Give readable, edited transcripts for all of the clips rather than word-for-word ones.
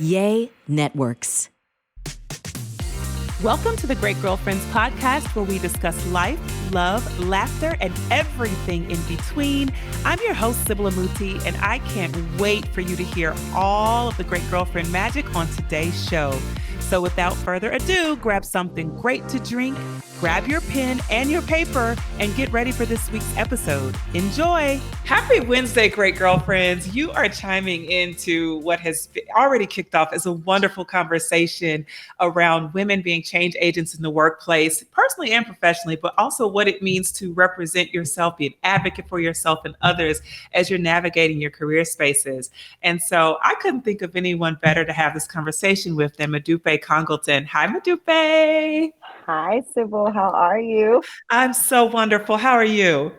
Yay Networks. Welcome to the Great Girlfriends podcast, where we discuss life, love, laughter, and everything in between. I'm your host, Sybil Amuti, and I can't wait for you to hear all of the Great Girlfriend magic on today's show. So without further ado, grab something great to drink, grab your pen and your paper, and get ready for this week's episode. Enjoy! Happy Wednesday, Great Girlfriends. You are chiming into what has already kicked off as a wonderful conversation around women being change agents in the workplace, personally and professionally, but also what it means to represent yourself, be an advocate for yourself and others as you're navigating your career spaces. And so I couldn't think of anyone better to have this conversation with than Modupe Congleton. Hi, Modupe. Hi, Sybil. How are you? I'm so wonderful. How are you?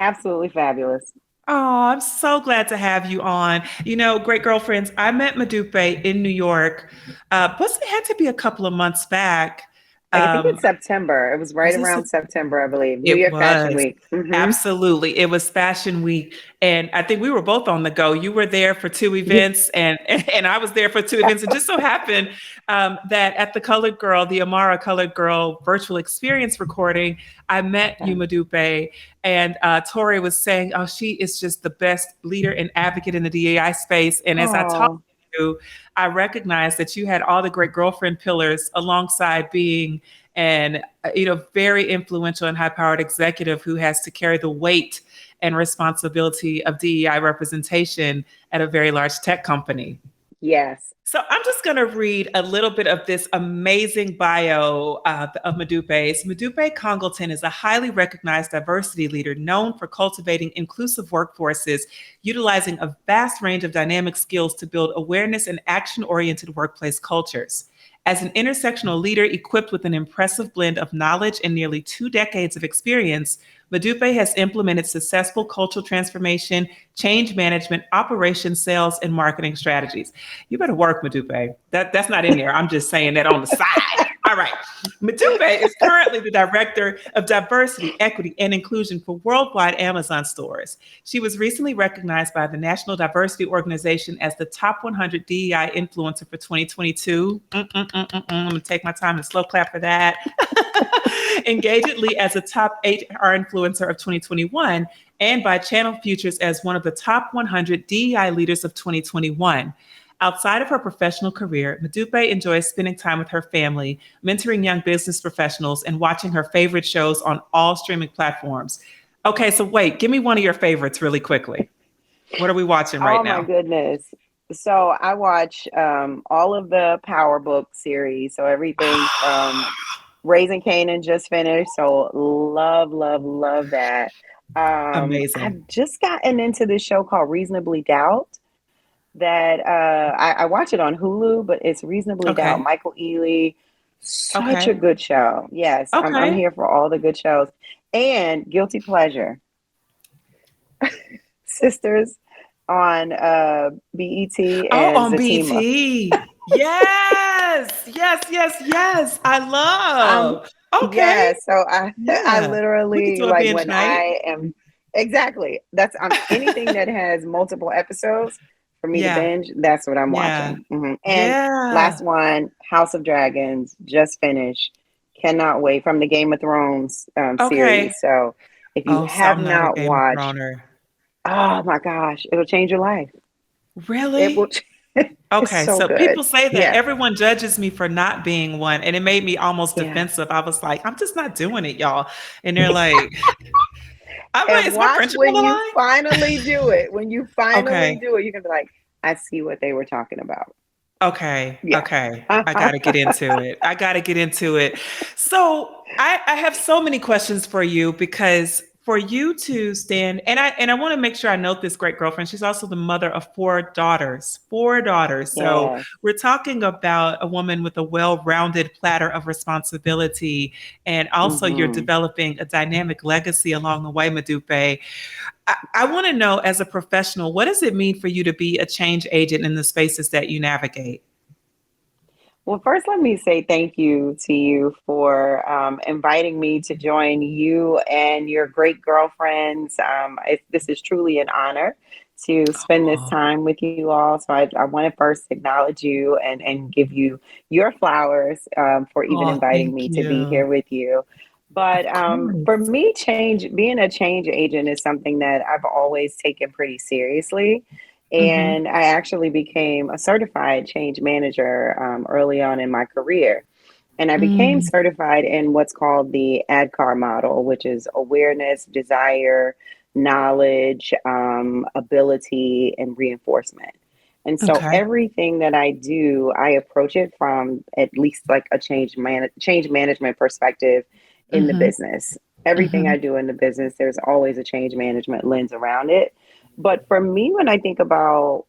Absolutely fabulous. Oh, I'm so glad to have you on. You know, Great Girlfriends, I met Modupe in New York. Plus, it had to be a couple of months back. I think it's September. It was right around September, I believe. New York Fashion Week. Mm-hmm. Absolutely. It was Fashion Week. And I think we were both on the go. You were there for two events and I was there for two events. It just so happened that at the Colored Girl, the Amara Colored Girl virtual experience recording, I met you, Modupe, and Tori was saying, oh, she is just the best leader and advocate in the DEI space. And as I talked to you, I recognized that you had all the great girlfriend pillars alongside being an, very influential and high-powered executive who has to carry the weight and responsibility of DEI representation at a very large tech company. Yes. So I'm just going to read a little bit of this amazing bio of Modupe's. Modupe Congleton is a highly recognized diversity leader known for cultivating inclusive workforces, utilizing a vast range of dynamic skills to build awareness and action-oriented workplace cultures. As an intersectional leader equipped with an impressive blend of knowledge and nearly 2 decades of experience, Modupe has implemented successful cultural transformation, change management, operations, sales, and marketing strategies. You better work, Modupe. That's not in there. I'm just saying that on the side. All right. Modupe is currently the Director of Diversity, Equity, and Inclusion for worldwide Amazon stores. She was recently recognized by the National Diversity Organization as the top 100 DEI influencer for 2022. I'm going to take my time and slow clap for that. Engagedly as a top HR influencer of 2021, and by Channel Futures as one of the top 100 DEI leaders of 2021. Outside of her professional career, Modupe enjoys spending time with her family, mentoring young business professionals, and watching her favorite shows on all streaming platforms. Okay, so wait, give me one of your favorites really quickly. What are we watching right now? Oh my goodness. So I watch all of the Power Book series. So everything from Raising Kanan just finished. So love that. Amazing. I've just gotten into this show called Reasonably Doubt. That I watch it on Hulu, but it's Reasonably Doubt. Michael Ealy, such a good show. Yes, I'm here for all the good shows. And Guilty Pleasure, Sisters on BET. On BET. Yes. I love. Yeah, so I literally like when I am exactly that's anything that has multiple episodes. For me to binge, that's what I'm watching. Mm-hmm. And last one, House of Dragons, just finished. Cannot wait, from the Game of Thrones series. So if you have not watched, oh my gosh, it'll change your life. Really? It will. Okay, so good. people say that everyone judges me for not being one, and it made me almost defensive. I was like, I'm just not doing it, y'all. And they're like, I'm like, is my friendship when you finally do it. When you finally do it, you can be like, I see what they were talking about. Okay. I got to get into it. So I have so many questions for you, because for you to stand, and I want to make sure I note this great girlfriend. She's also the mother of 4 daughters. So we're talking about a woman with a well-rounded platter of responsibility, and also you're developing a dynamic legacy along the way, Modupe. I want to know, as a professional, what does it mean for you to be a change agent in the spaces that you navigate? Well, first, let me say thank you to you for inviting me to join you and your great girlfriends. This is truly an honor to spend this time with you all. So I want to first acknowledge you and give you your flowers for even inviting Thank me to be you. here with you. But Of course. for me, being a change agent is something that I've always taken pretty seriously. Mm-hmm. And I actually became a certified change manager early on in my career. And I became Mm. certified in what's called the ADKAR model, which is awareness, desire, knowledge, ability, and reinforcement. And so Okay. everything that I do, I approach it from at least like a change management perspective in the Mm-hmm. business. Everything Mm-hmm. I do in the business, there's always a change management lens around it. But for me, when I think about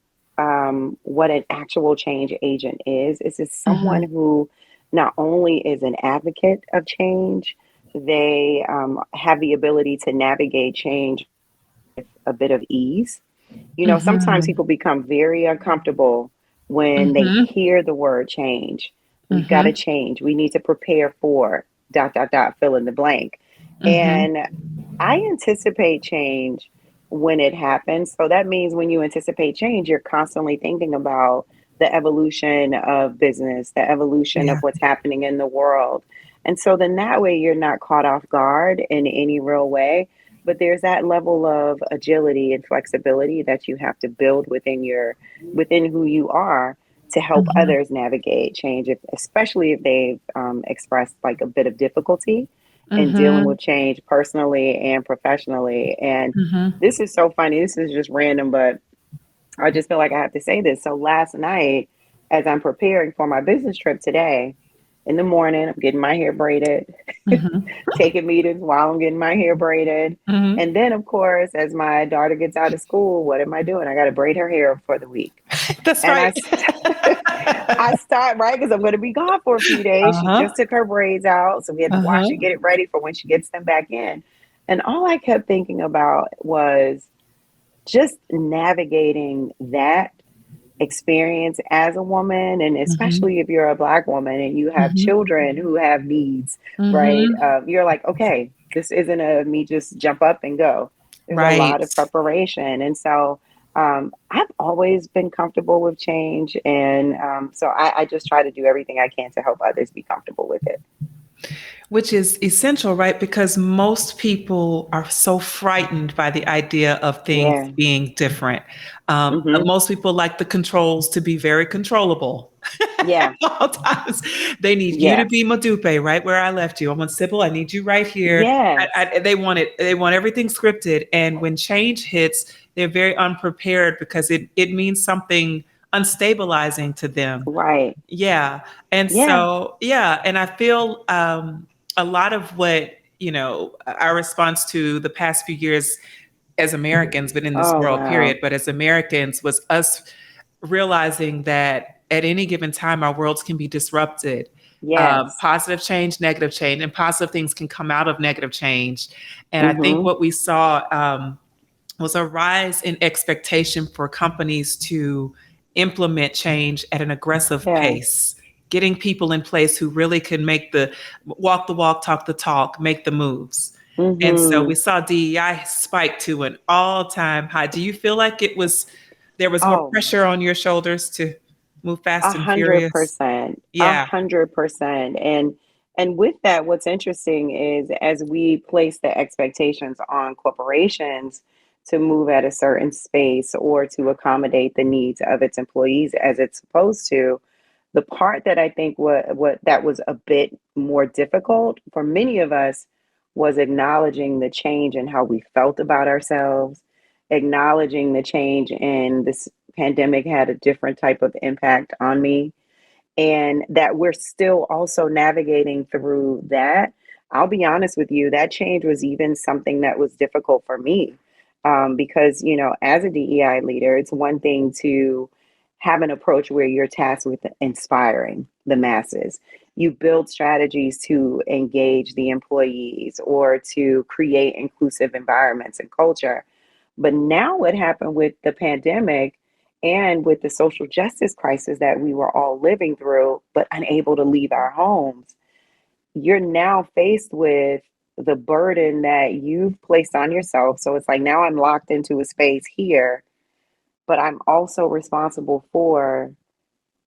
what an actual change agent is just someone Mm-hmm. who not only is an advocate of change, they have the ability to navigate change with a bit of ease. You know, sometimes Mm-hmm. people become very uncomfortable when they Mm-hmm. hear the word change. We've got to Mm-hmm. change. We need to prepare for dot, dot, dot, fill in the blank. Mm-hmm. And I anticipate change when it happens. So that means when you anticipate change, you're constantly thinking about the evolution of business, the evolution Yeah. of what's happening in the world. And so then that way you're not caught off guard in any real way. But there's that level of agility and flexibility that you have to build within who you are to help Mm-hmm. others navigate change, especially if they've expressed like a bit of difficulty in dealing Mm-hmm. with change personally and professionally. And Mm-hmm. this is so funny. This is just random, but I just feel like I have to say this. So last night, as I'm preparing for my business trip today, in the morning, I'm getting my hair braided, Mm-hmm. taking meetings while I'm getting my hair braided. Mm-hmm. And then, of course, as my daughter gets out of school, what am I doing? I got to braid her hair for the week. That's And right. I start right because I'm going to be gone for a few days. She Uh-huh. just took her braids out, so we had to wash Uh-huh. and get it ready for when she gets them back in. And all I kept thinking about was just navigating that experience as a woman, and Mm-hmm. especially if you're a Black woman and you have Mm-hmm. children who have needs, right? Mm-hmm. You're like, okay, this isn't a me just jump up and go. There's a Right. lot of preparation, and so I've always been comfortable with change, and so I just try to do everything I can to help others be comfortable with it. Which is essential, right? Because most people are so frightened by the idea of things Yeah. being different. Mm-hmm. Most people like the controls to be very controllable. Yeah. All times. They need you to Yeah. be Modupe, right where I left you. I want Sybil, I need you right here. Yes. They want it, they want everything scripted. And when change hits, they're very unprepared because it means something unstabilizing to them. Right. Yeah. And Yeah. so, yeah. And I feel a lot of what, our response to the past few years as Americans, but in this Oh, world, wow. period, but as Americans was us realizing that at any given time, our worlds can be disrupted. Yes. Positive change, negative change, and positive things can come out of negative change. And I think Mm-hmm. what we saw was a rise in expectation for companies to implement change at an aggressive Yeah. pace, getting people in place who really can make the walk the walk, talk the talk, make the moves. And so Mm-hmm. we saw DEI spike to an all-time high. Do you feel like there was more Oh, pressure on your shoulders to move fast and hundred furious? percent, a Yeah. 100%. And with that, what's interesting is as we place the expectations on corporations to move at a certain space or to accommodate the needs of its employees as it's supposed to, the part that I think what that was a bit more difficult for many of us was acknowledging the change in how we felt about ourselves, acknowledging the change in this pandemic had a different type of impact on me, and that we're still also navigating through that. I'll be honest with you, that change was even something that was difficult for me. Because, as a DEI leader, it's one thing to have an approach where you're tasked with inspiring the masses. You build strategies to engage the employees or to create inclusive environments and culture. But now, what happened with the pandemic and with the social justice crisis that we were all living through, but unable to leave our homes, you're now faced with the burden that you've placed on yourself. So it's like now I'm locked into a space here. but I'm also responsible for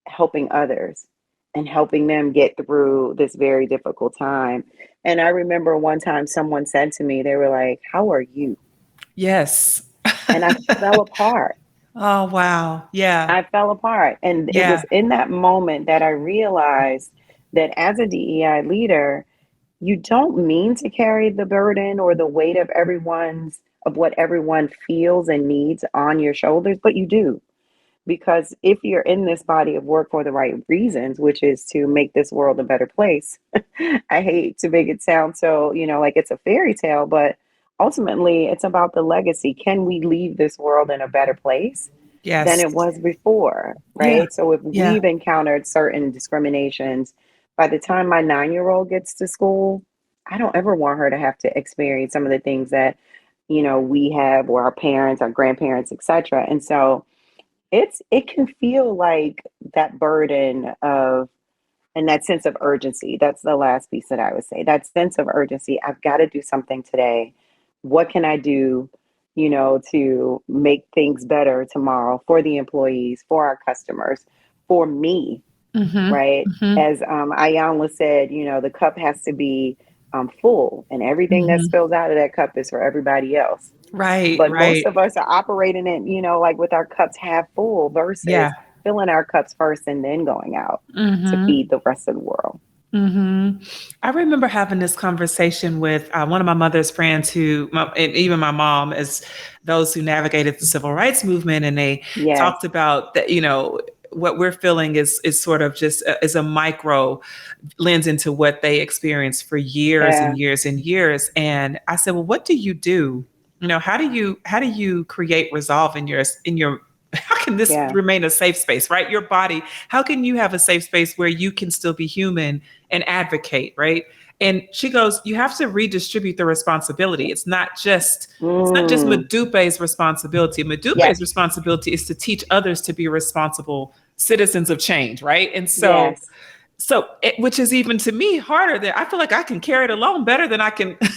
helping others and helping them get through this very difficult time. And I remember one time someone said to me, they were like, "How are you?" Yes. And I fell apart. Oh, wow. Yeah. I fell apart. And it Yeah. was in that moment that I realized that as a DEI leader, you don't mean to carry the burden or the weight of of what everyone feels and needs on your shoulders, but you do. Because if you're in this body of work for the right reasons, which is to make this world a better place, I hate to make it sound so, like it's a fairy tale, but ultimately it's about the legacy. Can we leave this world in a better place than Yes. it was before? Yeah. Right. So if Yeah. we've encountered certain discriminations, by the time my 9-year-old gets to school, I don't ever want her to have to experience some of the things that, we have, or our parents, our grandparents, etc. And so it can feel like that burden of, and that sense of urgency. That's the last piece that I would say. That sense of urgency. I've got to do something today. What can I do, to make things better tomorrow for the employees, for our customers, for me, Mm-hmm. right? Mm-hmm. As Ayanla said, the cup has to be full, and everything that Mm-hmm. spills out of that cup is for everybody else. Right. But most Right. of us are operating it, like with our cups half full Yeah. versus filling our cups first and then going out to Mm-hmm. feed the rest of the world. Mm-hmm. I remember having this conversation with one of my mother's friends and even my mom, as those who navigated the civil rights movement, and they Yes. talked about that, what we're feeling is sort of just is a micro lens into what they experienced for years and Yeah. years and years. And I said, well, what do you do? How do you create resolve in your how can this Yeah. remain a safe space, right? Your body, how can you have a safe space where you can still be human and advocate, right? And she goes, you have to redistribute the responsibility. It's not just Mm. Modupe's responsibility. Modupe's Yes. responsibility is to teach others to be responsible citizens of change, right? And so Yes. which is even to me harder than I feel like I can carry it alone better than I can get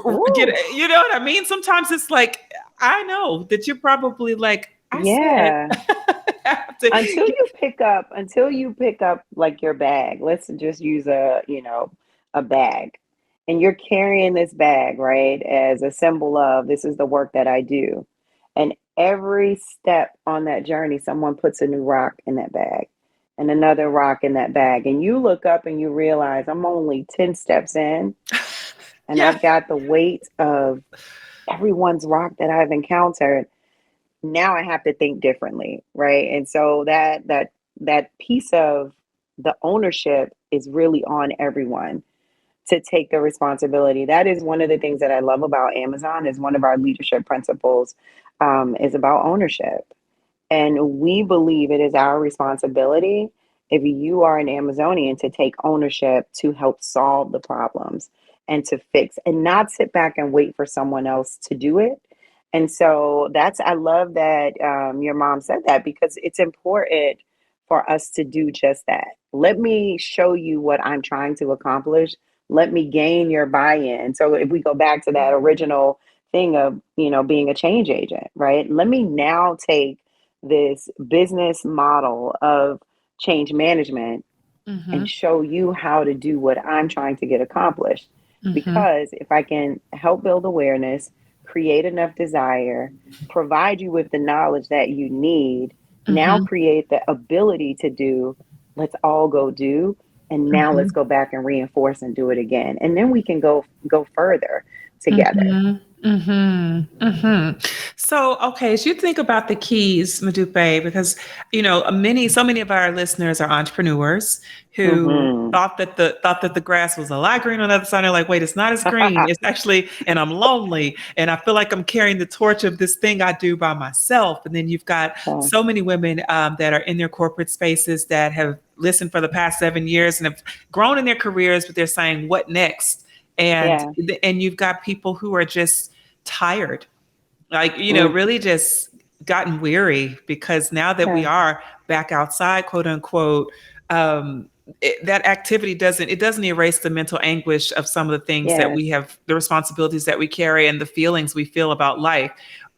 Ooh. it. You know what I mean? Sometimes it's like, I know that you're probably like, I said, Yeah. I have to Until you pick up like your bag. Let's just use a bag. And you're carrying this bag, right, as a symbol of this is the work that I do. And every step on that journey, someone puts a new rock in that bag and another rock in that bag. And you look up and you realize I'm only 10 steps in and yeah. I've got the weight of everyone's rock that I've encountered. Now I have to think differently, right? And so that piece of the ownership is really on everyone to take the responsibility. That is one of the things that I love about Amazon. Is one of our leadership principles is about ownership, and we believe it is our responsibility, if you are an Amazonian, to take ownership to help solve the problems and to fix and not sit back and wait for someone else to do it. And so I love that your mom said that, because it's important for us to do just that. Let me show you what I'm trying to accomplish. Let me gain your buy in. So if we go back to that original thing of, being a change agent, right? Let me now take this business model of change management Mm-hmm. and show you how to do what I'm trying to get accomplished. Mm-hmm. Because if I can help build awareness, create enough desire, provide you with the knowledge that you need, now Mm-hmm. create the ability to do, let's all go do. And now let's go back and reinforce and do it again. And then we can go further together. Mm-hmm. Mm-hmm. Mm-hmm. So, okay, as you think about the keys, Modupe, because so many of our listeners are entrepreneurs who Mm-hmm. thought that the grass was a lot green on the other side. They're like, wait, it's not as green. It's actually, and I'm lonely, and I feel like I'm carrying the torch of this thing I do by myself. And then you've got Yeah. so many women that are in their corporate spaces that have listened for the past 7 years and have grown in their careers, but they're saying, what next? And Yeah. and you've got people who are just tired, like, Mm, really just gotten weary, because now that we yeah. are back outside, quote unquote, that activity doesn't erase the mental anguish of some of the things that Yes. we have, the responsibilities that we carry and the feelings we feel about life.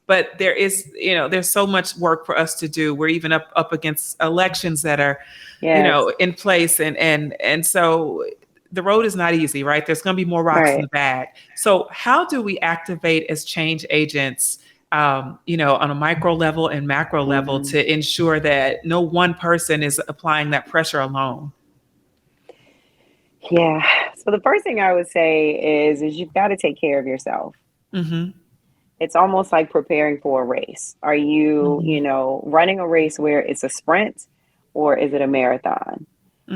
but there is, there's so much work for us to do. We're even up against elections that are, in place. And so the road is not easy, right? There's going to be more rocks in the bag. So how do we activate as change agents, on a micro level and macro level to ensure that no one person is applying that pressure alone? Yeah. So the first thing I would say is you've got to take care of yourself. Mm-hmm. It's almost like preparing for a race. Are you, running a race where it's a sprint, or is it a marathon?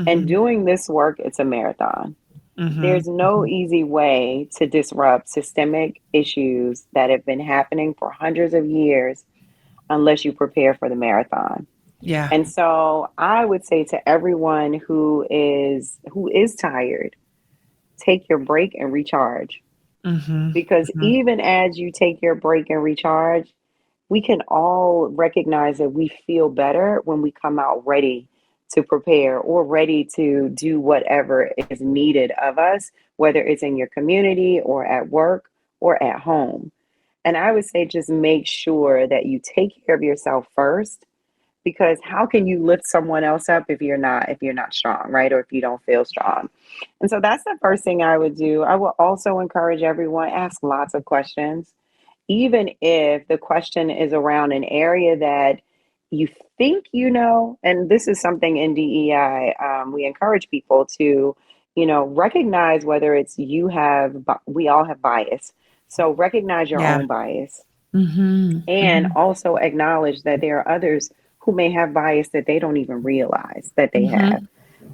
And doing this work, it's a marathon. There's no easy way to disrupt systemic issues that have been happening for hundreds of years unless you prepare for the marathon. Yeah. And so I would say to everyone who is tired, take your break and recharge. Because even as you take your break and recharge, we can all recognize that we feel better when we come out ready to prepare or ready to do whatever is needed of us, whether it's in your community or at work or at home. And I would say just make sure that you take care of yourself first, because how can you lift someone else up if you're not strong, right? Or if you don't feel strong. And so that's the first thing I would do. I will also encourage everyone, ask lots of questions, even if the question is around an area that you think and this is something in DEI, we encourage people to, recognize whether it's we all have bias. So recognize your own bias, and also acknowledge that there are others who may have bias that they don't even realize that they have.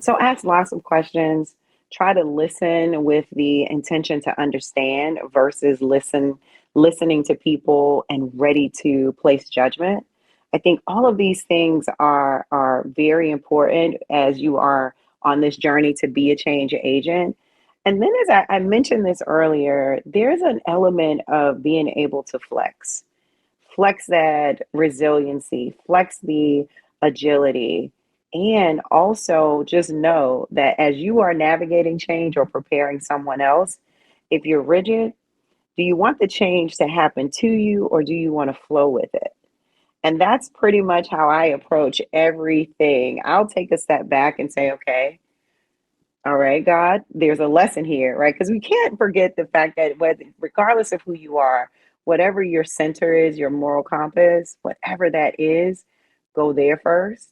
So ask lots of questions. Try to listen with the intention to understand versus listening to people and ready to place judgment. I think all of these things are very important as you are on this journey to be a change agent. And then, as I mentioned this earlier, there's an element of being able to flex that resiliency, flex the agility, and also just know that as you are navigating change or preparing someone else, if you're rigid, do you want the change to happen to you, or do you want to flow with it? And that's pretty much how I approach everything. I'll take a step back and say, okay, all right, God, there's a lesson here, right? Because we can't forget the fact that regardless of who you are, whatever your center is, your moral compass, whatever that is, go there first.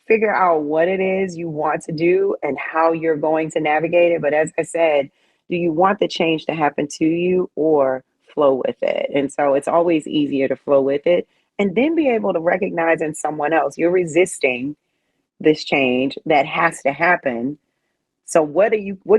Figure out what it is you want to do and how you're going to navigate it. But as I said, do you want the change to happen to you or flow with it? And so it's always easier to flow with it and then be able to recognize in someone else you're resisting this change that has to happen. So what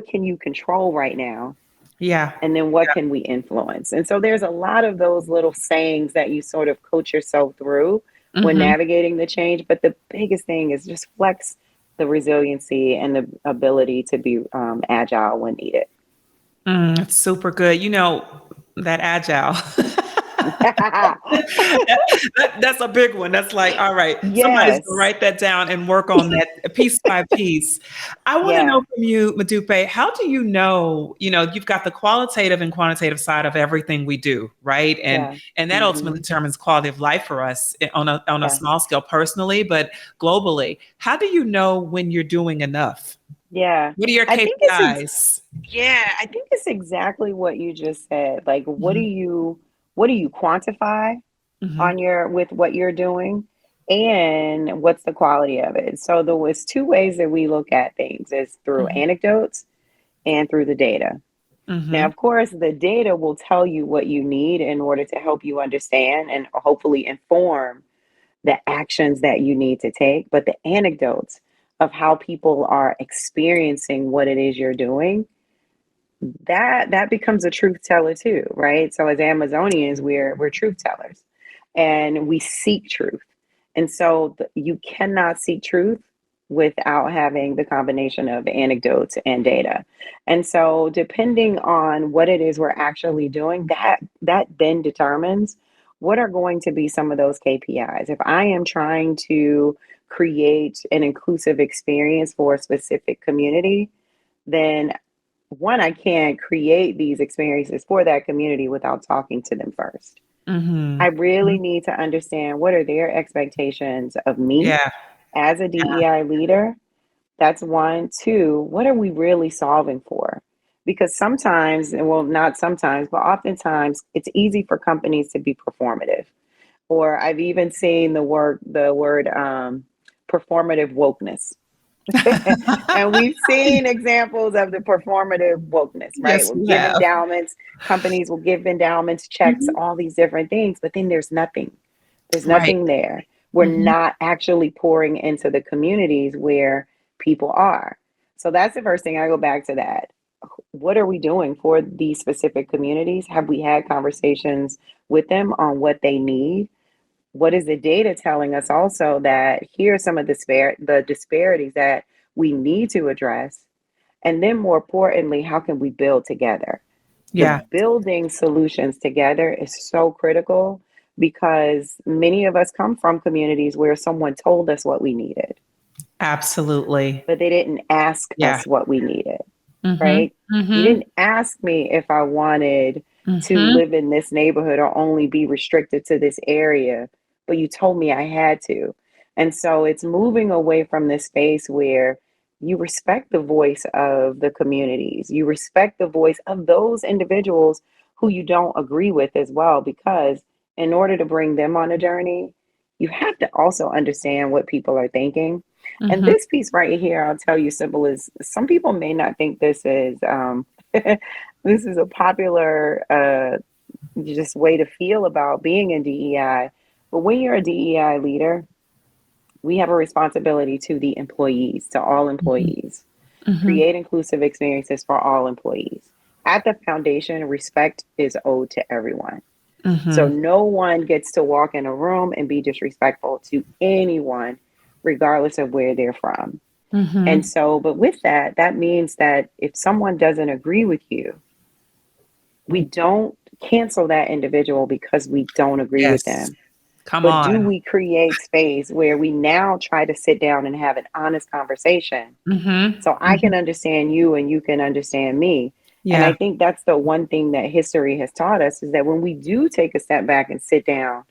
can you control right now? Yeah. And then what can we influence? And so there's a lot of those little sayings that you sort of coach yourself through when navigating the change. But the biggest thing is just flex the resiliency and the ability to be agile when needed. It's super good. That agile. That's a big one. That's like, all right, somebody's Yes. gonna write that down and work on that piece by piece. I want to know from you, Modupe, how do you know, you've got the qualitative and quantitative side of everything we do, right? And that ultimately determines quality of life for us on a small scale personally, but globally. How do you know when you're doing enough? Yeah. What are your I KPIs? I think it's exactly what you just said. Like, what do you quantify with what you're doing, and what's the quality of it? So there was two ways that we look at things: is through anecdotes and through the data. Now, of course, the data will tell you what you need in order to help you understand and hopefully inform the actions that you need to take. But the anecdotes of how people are experiencing what it is you're doing, that becomes a truth teller too, right? So as Amazonians, we're truth tellers, and we seek truth. And so you cannot seek truth without having the combination of anecdotes and data. And so depending on what it is we're actually doing, that then determines what are going to be some of those KPIs. If I am trying to create an inclusive experience for a specific community, then one, I can't create these experiences for that community without talking to them first. I really need to understand what are their expectations of me Yeah. as a Yeah. DEI leader. That's one. Two, what are we really solving for? Because sometimes, and well, not sometimes, but oftentimes, it's easy for companies to be performative. Or I've even seen the word performative wokeness. And we've seen examples of the performative wokeness, right? Yes, We'll you give have. endowments, companies will give endowments, checks, Mhm. all these different things, but then there's nothing. There's Right. nothing there. We're Mhm. not actually pouring into the communities where people are. So that's the first thing. I go back to that. What are we doing for these specific communities? Have we had conversations with them on what they need? What is the data telling us also that here are some of the disparities that we need to address? And then more importantly, how can we build together? The Yeah. building solutions together is so critical because many of us come from communities where someone told us what we needed, Absolutely. but they didn't ask Yeah. us what we needed, Mhm. right? You Mhm. didn't ask me if I wanted to Mhm. live in this neighborhood or only be restricted to this area, but you told me I had to. And so it's moving away from this space where you respect the voice of the communities, you respect the voice of those individuals who you don't agree with as well, because in order to bring them on a journey, you have to also understand what people are thinking. And Mhm. this piece right here, I'll tell you simple is some people may not think this is this is a popular just way to feel about being in DEI. But when you're a DEI leader, we have a responsibility to the employees, to all Mhm. employees. Mhm. Create inclusive experiences for all employees. At the foundation, respect is owed to everyone. So Mhm. no one gets to walk in a room and be disrespectful to anyone, regardless of where they're from. And Mhm. so, but with that, that means that if someone doesn't agree with you, we don't cancel that individual because we don't agree with Yes. them. Come But do on. we create space where we now try to sit down and have an honest conversation Mhm. so I Mhm. can understand you and you can understand me? And I Yeah. think that's the one thing that history has taught us is that when we do take a step back and sit down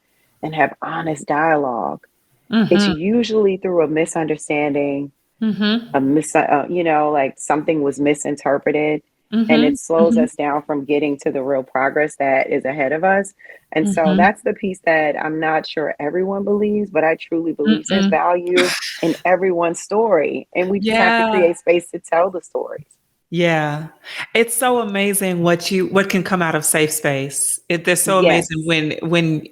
and have honest dialogue, it's Mhm. usually through a misunderstanding, Mhm. like something was misinterpreted, and it Mhm. slows Mhm. us down from getting to the real progress that is ahead of us. And so Mhm. that's the piece that I'm not sure everyone believes, but I truly believe there's Mm-mm. value in everyone's story, and we just have to Yeah. create space to tell the stories. Yeah. It's so amazing what can come out of safe space. They're so amazing Yes,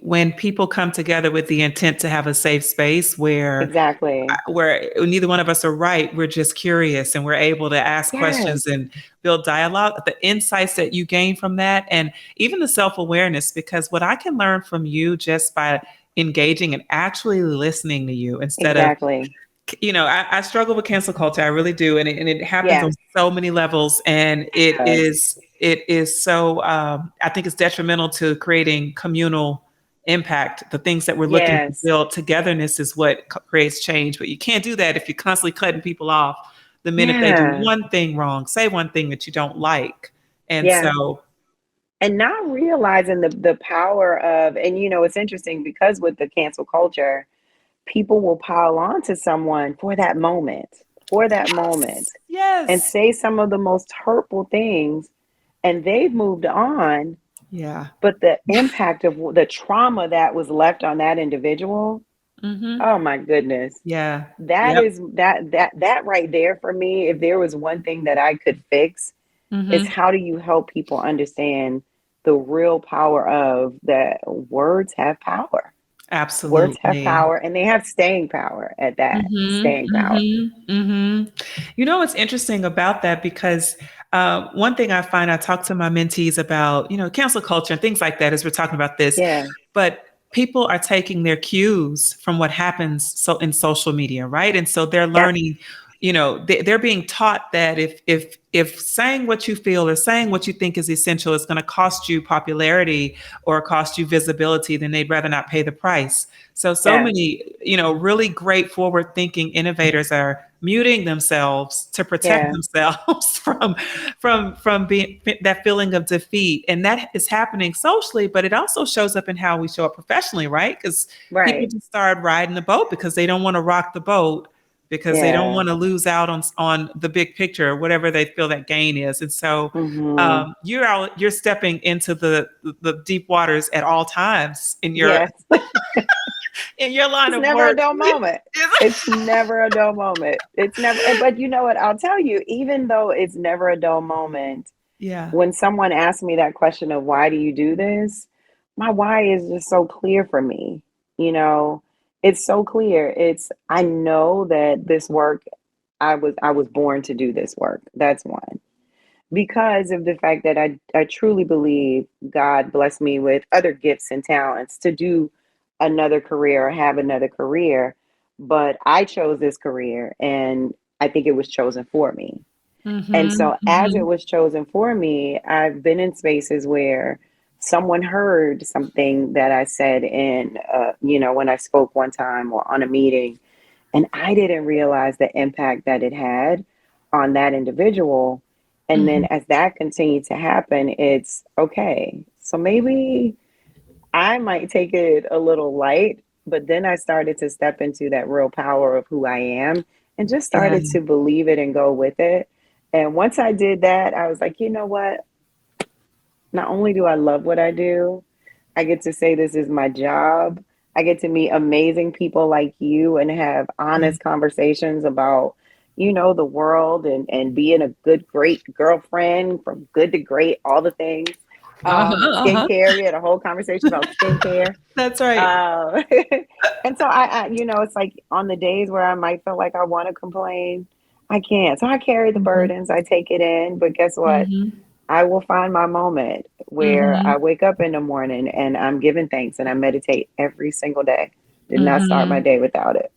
when people come together with the intent to have a safe space exactly. where neither one of us are right. We're just curious and we're able to ask questions Yes, and build dialogue. The insights that you gain from that, and even the self-awareness, because what I can learn from you just by engaging and actually listening to you instead of, exactly. I struggle with cancel culture. I really do. And it happens Yeah, on so many levels. And it does. it is so, I think it's detrimental to creating communal impact. The things that we're looking to Yes. build, togetherness is what creates change. But you can't do that if you're constantly cutting people off the minute they do Yeah. one thing wrong, say one thing that you don't like. And Yeah. so, And not realizing the power of, and it's interesting because with the cancel culture, people will pile on to someone for that moment, and yes. say some of the most hurtful things, and they've moved on, Yeah. but the impact of the trauma that was left on that individual, Mm-hmm. oh my goodness. Yeah. That Yep. is that right there for me, if there was one thing that I could fix, is Mm-hmm. how do you help people understand the real power of that words have power. Words have Absolutely. power, and they have staying power at that. Mhm, Staying power. mhm, mhm. What's interesting about that because one thing I find I talk to my mentees about, cancel culture and things like that as we're talking about this, Yeah, but people are taking their cues from what happens so in social media, right? And so they're yeah, learning, they're being taught that if saying what you feel or saying what you think is essential is going to cost you popularity or cost you visibility, then they'd rather not pay the price. So yeah, many, really great forward thinking innovators are muting themselves to protect themselves from being that feeling of defeat. And that is happening socially, but it also shows up in how we show up professionally, right? Because people just start riding the boat because they don't want to rock the boat, because they don't want to lose out on the big picture, whatever they feel that gain is. And so you're stepping into the deep waters at all times in your in your line of work. It's never a dull moment. It's never a dull moment. It's never. But you know what? I'll tell you, even though it's never a dull moment, when someone asks me that question of why do you do this, my why is just so clear for me. You know, it's so clear. I know that this work, I was born to do this work. That's one. Because of the fact that I truly believe God blessed me with other gifts and talents to do another career or have another career. But I chose this career, and I think it was chosen for me. And so as it was chosen for me, I've been in spaces where someone heard something that I said in, when I spoke one time or on a meeting, and I didn't realize the impact that it had on that individual. And then as that continued to happen, it's okay. So maybe I might take it a little light, but then I started to step into that real power of who I am and just started to believe it and go with it. And once I did that, I was like, you know what? Not only do I love what I do, I get to say this is my job. I get to meet amazing people like you and have honest conversations about, the world and being a good, great girlfriend, from good to great, all the things. Skincare, we had a whole conversation about skincare. That's right. And so I, it's like on the days where I might feel like I want to complain, I can't. So I carry the burdens, I take it in, but guess what? I will find my moment where I wake up in the morning and I'm giving thanks and I meditate every single day. Did not start my day without it.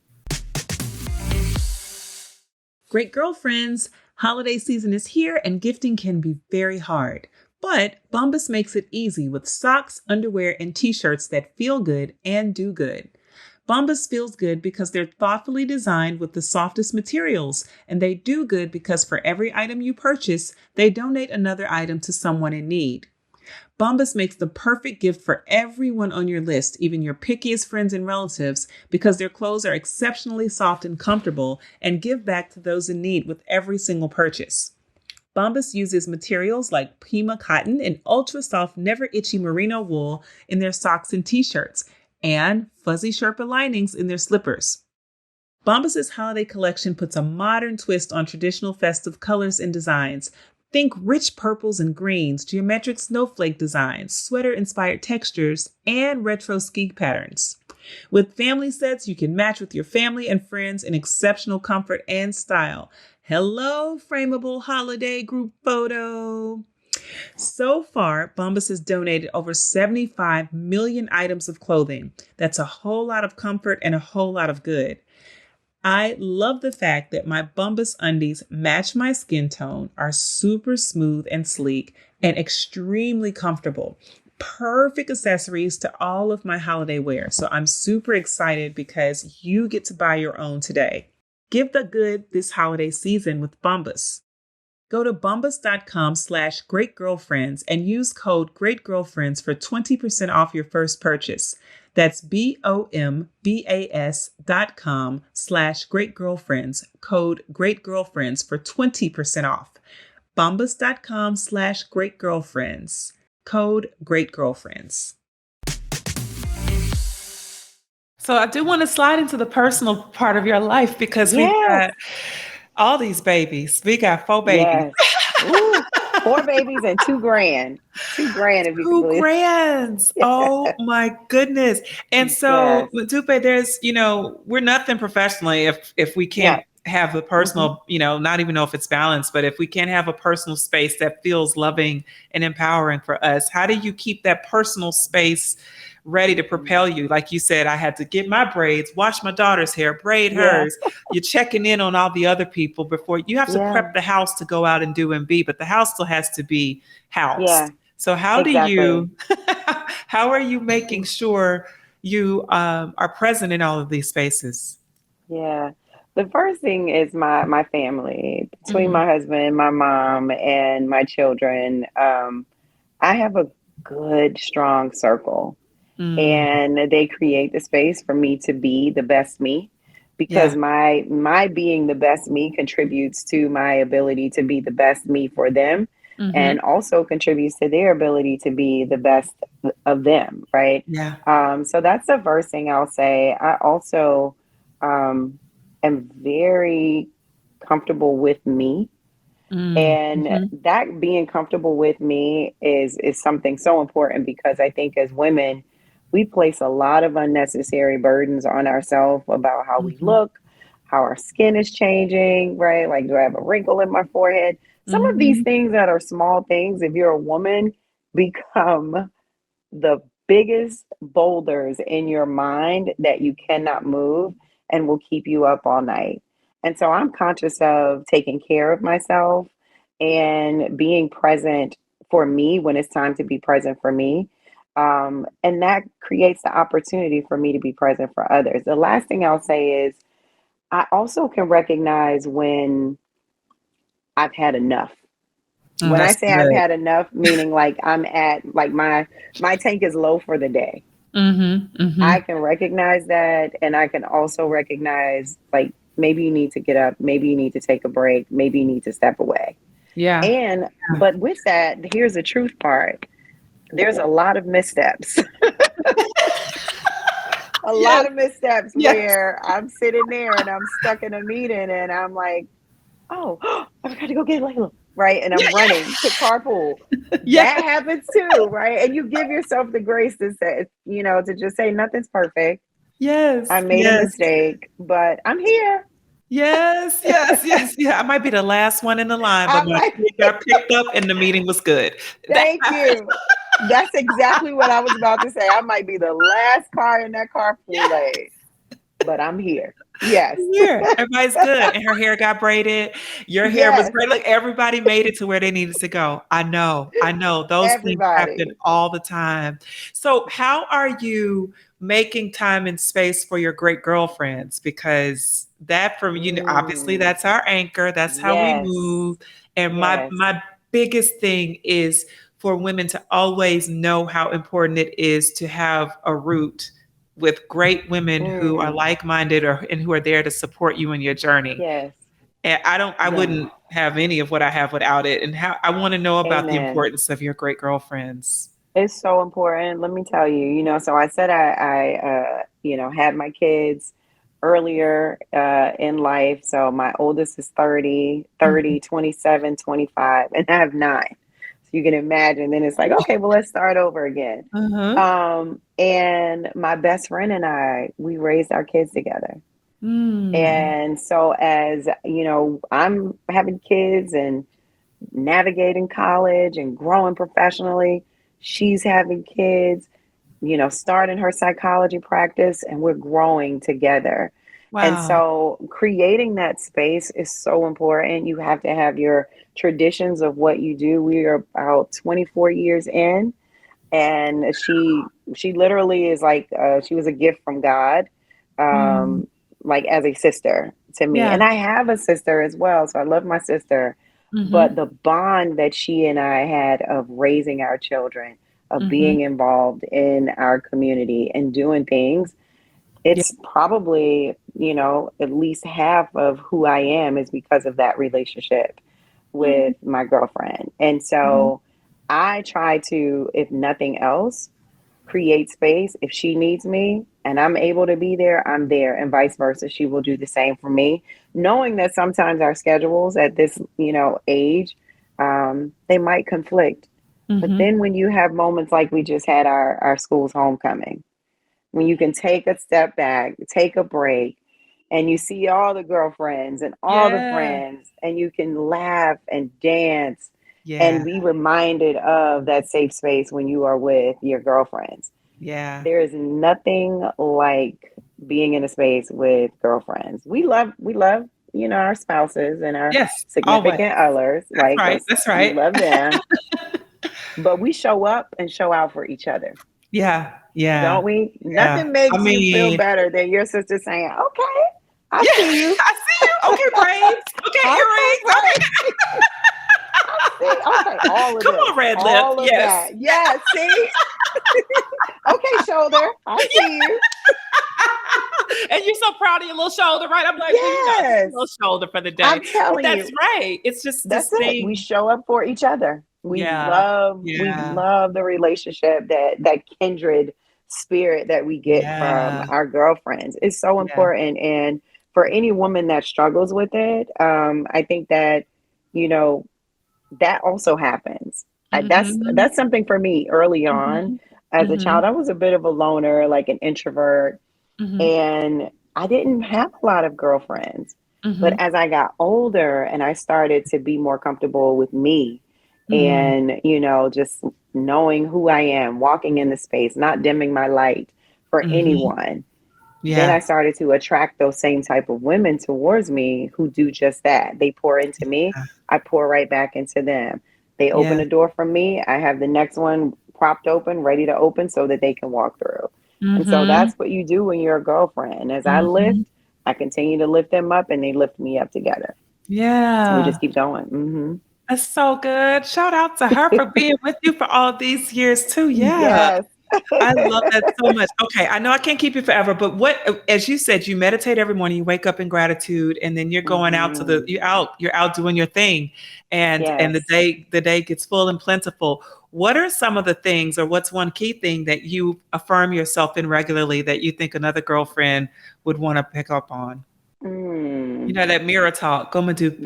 Great girlfriends, holiday season is here and gifting can be very hard. But Bombas makes it easy with socks, underwear, and t-shirts that feel good and do good. Bombas feels good because they're thoughtfully designed with the softest materials, and they do good because for every item you purchase, they donate another item to someone in need. Bombas makes the perfect gift for everyone on your list, even your pickiest friends and relatives, because their clothes are exceptionally soft and comfortable and give back to those in need with every single purchase. Bombas uses materials like Pima cotton and ultra soft, never itchy merino wool in their socks and t-shirts, and fuzzy Sherpa linings in their slippers. Bombas' holiday collection puts a modern twist on traditional festive colors and designs. Think rich purples and greens, geometric snowflake designs, sweater-inspired textures, and retro ski patterns. With family sets, you can match with your family and friends in exceptional comfort and style. Hello, frameable holiday group photo. So far, Bombas has donated over 75 million items of clothing. That's a whole lot of comfort and a whole lot of good. I love the fact that my Bombas undies match my skin tone, are super smooth and sleek, and extremely comfortable. Perfect accessories to all of my holiday wear. So I'm super excited because you get to buy your own today. Give the good this holiday season with Bombas. Go to bombas.com/greatgirlfriends and use code greatgirlfriends for 20% off your first purchase. That's bombas.com/greatgirlfriends, code greatgirlfriends for 20% off. bombas.com/greatgirlfriends, code greatgirlfriends. So I do want to slide into the personal part of your life because we've got all these babies. We got 4 babies. Ooh, 4 babies and $2,000. $2,000 if you can believe. $2,000. Oh my goodness. And so Modupe, there's, we're nothing professionally if we can't have the personal, not even know if it's balanced, but if we can't have a personal space that feels loving and empowering for us, how do you keep that personal space ready to propel you? Like you said, I had to get my braids, wash my daughter's hair, braid hers. You're checking in on all the other people before you have to prep the house to go out and do and be, but the house still has to be housed. So how do you, how are you making sure you are present in all of these spaces? The first thing is my family. Between my husband, my mom, and my children, I have a good, strong circle. And they create the space for me to be the best me, because Yeah. my being the best me contributes to my ability to be the best me for them, and also contributes to their ability to be the best of them, right? Yeah. So that's the first thing I'll say. I also am very comfortable with me, and Mm-hmm. that being comfortable with me is something so important, because I think as women, we place a lot of unnecessary burdens on ourselves about how we Mm-hmm. look, how our skin is changing, right? Like, do I have a wrinkle in my forehead? Some of these Mm-hmm. things that are small things, if you're a woman, become the biggest boulders in your mind that you cannot move and will keep you up all night. And so I'm conscious of taking care of myself and being present for me when it's time to be present for me. And that creates the opportunity for me to be present for others. The last thing I'll say is I also can recognize when I've had enough. When I That's say I've good. had enough, meaning like I'm at like my tank is low for the day. Mm-hmm. Mm-hmm. I can recognize that, and I can also recognize like maybe you need to get up, maybe you need to take a break, maybe you need to step away. Yeah. And but with that, here's the truth part. There's a lot of missteps. A Yes. lot of missteps Yes. where I'm sitting there and I'm stuck in a meeting and I'm like, oh, I forgot to go get Layla. Right. And I'm running to carpool. Yeah. That happens too. Right. And you give yourself the grace to say, to just say nothing's perfect. I Yes. made a Yes. mistake, but I'm here. Yes. Yes. Yes. Yeah. I might be the last one in the line, but I'm my like, kid got picked up and the meeting was good. That thank you. That's exactly what I was about to say. I might be the last car in that carpool lane, but I'm here. Yes. Yeah, everybody's good. And her hair got braided. Your hair was Yes. braided. Like everybody made it to where they needed to go. I know. I know. Those things happen Everybody. all the time. So, how are you making time and space for your great girlfriends? Because that, from obviously Mm, that's our anchor. That's how we yes. move. And my Yes. my biggest thing is for women to always know how important it is to have a root with great women who are Mm, like-minded and who are there to support you in your journey. yes. And I Yes. wouldn't have any of what I have without it. And how I want to know about the Amen. importance of your great girlfriends. It's so important. Let me tell you, so I said had my kids earlier in life. So my oldest is 30, Mhm. 30, 27, 25, and I have nine. So you can imagine, then it's like, okay, well, let's start over again. Uh-huh. And my best friend and I, we raised our kids together. Mm. And so as, I'm having kids and navigating college and growing professionally. She's having kids, starting her psychology practice, and we're growing together. And Wow. so creating that space is so important. You have to have your traditions of what you do. We are about 24 years in, and she literally is like she was a gift from God, Mm. um, like as a sister to me. Yeah. And I have a sister as well, so I love my sister. But Mm-hmm. the bond that she and I had of raising our children, of Mm-hmm. being involved in our community and doing things, Yeah. it's probably, at least half of who I am is because of that relationship Mm-hmm. with my girlfriend. And so I try to, if nothing else, create space. If she needs me and I'm able to be there, I'm there, and vice versa. She will do the same for me, knowing that sometimes our schedules at this, age, they might conflict. But Mm-hmm. then when you have moments like we just had our school's homecoming, when you can take a step back, take a break, and you see all the girlfriends and all the Yeah. friends, and you can laugh and dance and Yeah. be reminded of that safe space when you are with your girlfriends. Yeah. There is nothing like being in a space with girlfriends. We love, our spouses and our Yes. Always. significant others. That's Like right. let's That's we right. love them, but we show up and show out for each other. Yeah. Yeah. Don't we? Yeah. Nothing I makes you feel mean, better than your sister saying, "Okay, I yeah, see you. I Okay, braids. Okay, earrings. Okay. Okay, all of Come this. on, red lip. All of Yes. that. Yeah, see? Okay, shoulder. I see you. And you're so proud of your little shoulder, right? I'm like, well, just a little shoulder for the day. I'm telling but that's you. right. It's just That's this it. thing. We show up for each other. We love the relationship, that kindred spirit that we get from our girlfriends. It's so important. And for any woman that struggles with it, I think that, that also happens. That's something for me early on as a child. I was a bit of a loner, like an introvert, and I didn't have a lot of girlfriends. But as I got older and I started to be more comfortable with me and, just knowing who I am, walking in the space, not dimming my light for anyone, then I started to attract those same type of women towards me who do just that. They pour into me. I pour right back into them. They open the door for me. I have the next one propped open, ready to open so that they can walk through. And so that's what you do when you're a girlfriend. As I lift, I continue to lift them up and they lift me up together. Yeah. We just keep going. That's so good. Shout out to her for being with you for all these years too. Yeah. Yes. I love that so much. Okay, I know I can't keep you forever, but as you said, you meditate every morning, you wake up in gratitude, and then you're going out to you're out doing your thing, and the day gets full and plentiful. What are some of the things, or what's one key thing that you affirm yourself in regularly that you think another girlfriend would want to pick up on? That mirror talk. Go Modupe.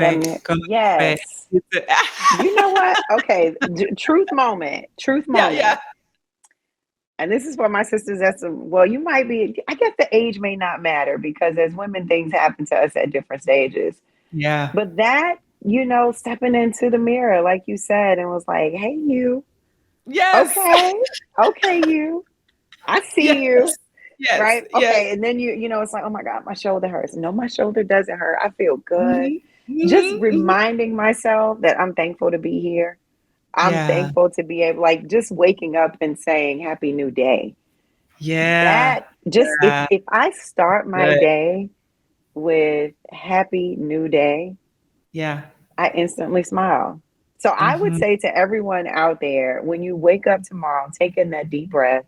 Yes. You know what? Okay. Truth moment. Yeah. And this is for my sisters. You might be, I guess the age may not matter because as women, things happen to us at different stages. Yeah. But that, stepping into the mirror, like you said, and was like, hey, you. Yes. Okay, you. I see you. Yes. Right? Yes. Okay. And then it's like, oh my God, my shoulder hurts. No, my shoulder doesn't hurt. I feel good. Just reminding myself that I'm thankful to be here. I'm thankful to be able, just waking up and saying happy new day. Yeah. That just, if I start my day with happy new day, I instantly smile. So I would say to everyone out there, when you wake up tomorrow, take in that deep breath.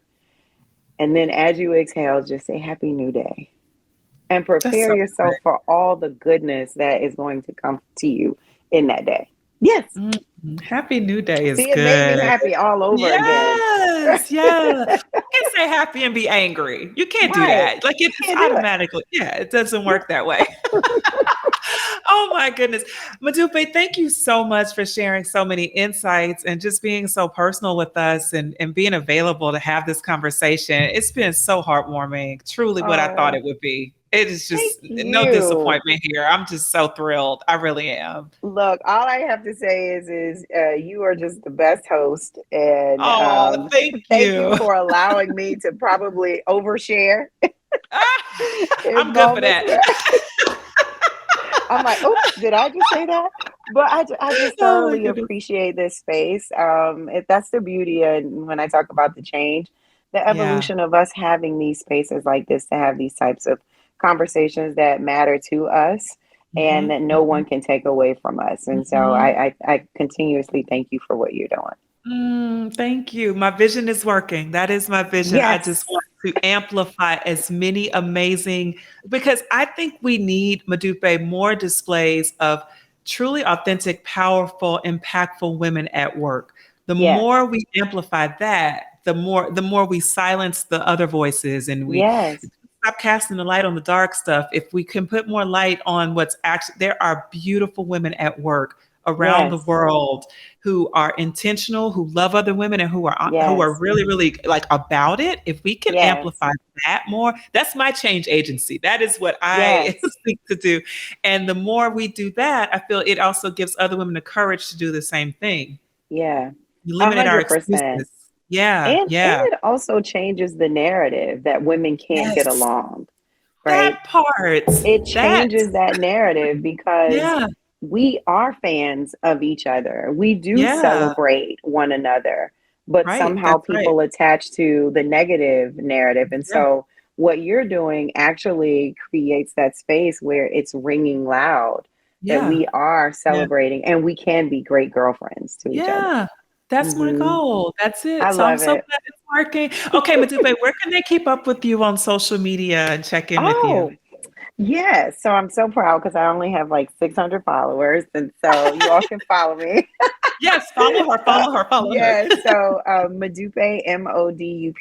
And then as you exhale, just say happy new day and prepare yourself for all the goodness that is going to come to you in that day. Yes. Happy New Day is See, it good. made me happy all over again. Yes. You can't say happy and be angry. You can't do that. Like it's automatically. It doesn't work that way. Oh my goodness. Modupe, thank you so much for sharing so many insights and just being so personal with us and being available to have this conversation. It's been so heartwarming, truly what I thought it would be. It is just no disappointment here. I'm just so thrilled. I really am. Look, all I have to say is you are just the best host. And thank you for allowing me to probably overshare. I'm good for that. I'm like, oops, did I just say that? But I just thoroughly appreciate this space. That's the beauty. And when I talk about the change, the evolution of us having these spaces like this, to have these types of conversations that matter to us and that no one can take away from us. And so I continuously thank you for what you're doing. Thank you. My vision is working. That is my vision. Yes. I just want to amplify as many amazing, because I think we need, Modupe, more displays of truly authentic, powerful, impactful women at work. The more we amplify that, the more we silence the other voices and we stop casting the light on the dark stuff. If we can put more light on what's actually, there are beautiful women at work around the world who are intentional, who love other women, and who are really, really like about it. If we can amplify that more, that's my change agency. That is what I seek to do. And the more we do that, I feel it also gives other women the courage to do the same thing. Yeah. Eliminate our excuses. And it also changes the narrative that women can't get along. Right? That part. It changes that narrative because we are fans of each other. We do celebrate one another, but somehow people attach to the negative narrative. And so what you're doing actually creates that space where it's ringing loud that we are celebrating and we can be great girlfriends to each other. That's my goal. That's it. I so I'm love so it. glad it's working. Okay, Modupe, where can they keep up with you on social media and check in with you? Yeah, so I'm so proud because I only have like 600 followers, and so you all can follow me. Yes, follow her. So Modupe, MODUPE_C.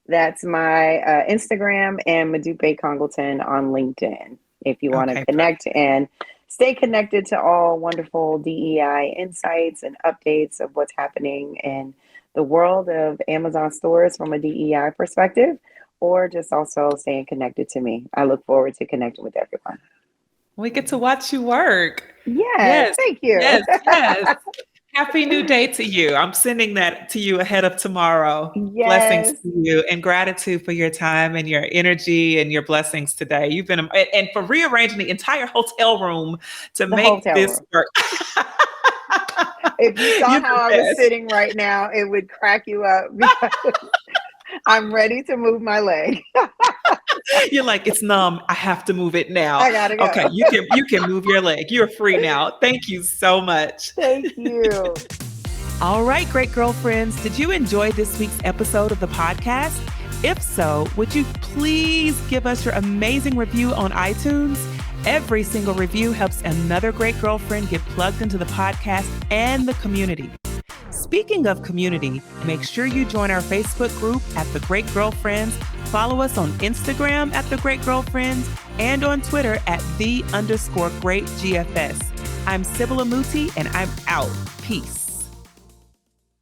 That's my Instagram, and Modupe Congleton on LinkedIn. If you want to connect and stay connected to all wonderful DEI insights and updates of what's happening in the world of Amazon stores from a DEI perspective, or just also staying connected to me. I look forward to connecting with everyone. We get to watch you work. Yes. Thank you. Yes. Happy new day to you. I'm sending that to you ahead of tomorrow. Yes. Blessings to you and gratitude for your time and your energy and your blessings today. You've been, and for rearranging the entire hotel room to make this work. If you saw how I was sitting right now, it would crack you up because I'm ready to move my leg. You're like, it's numb. I have to move it now. I gotta go. Okay, you can move your leg. You're free now. Thank you so much. Thank you. All right, great girlfriends. Did you enjoy this week's episode of the podcast? If so, would you please give us your amazing review on iTunes? Every single review helps another great girlfriend get plugged into the podcast and the community. Speaking of community, make sure you join our Facebook group at The Great Girlfriends, follow us on Instagram at The Great Girlfriends, and on Twitter at @the_great GFS. I'm Sybil Amuti, and I'm out. Peace.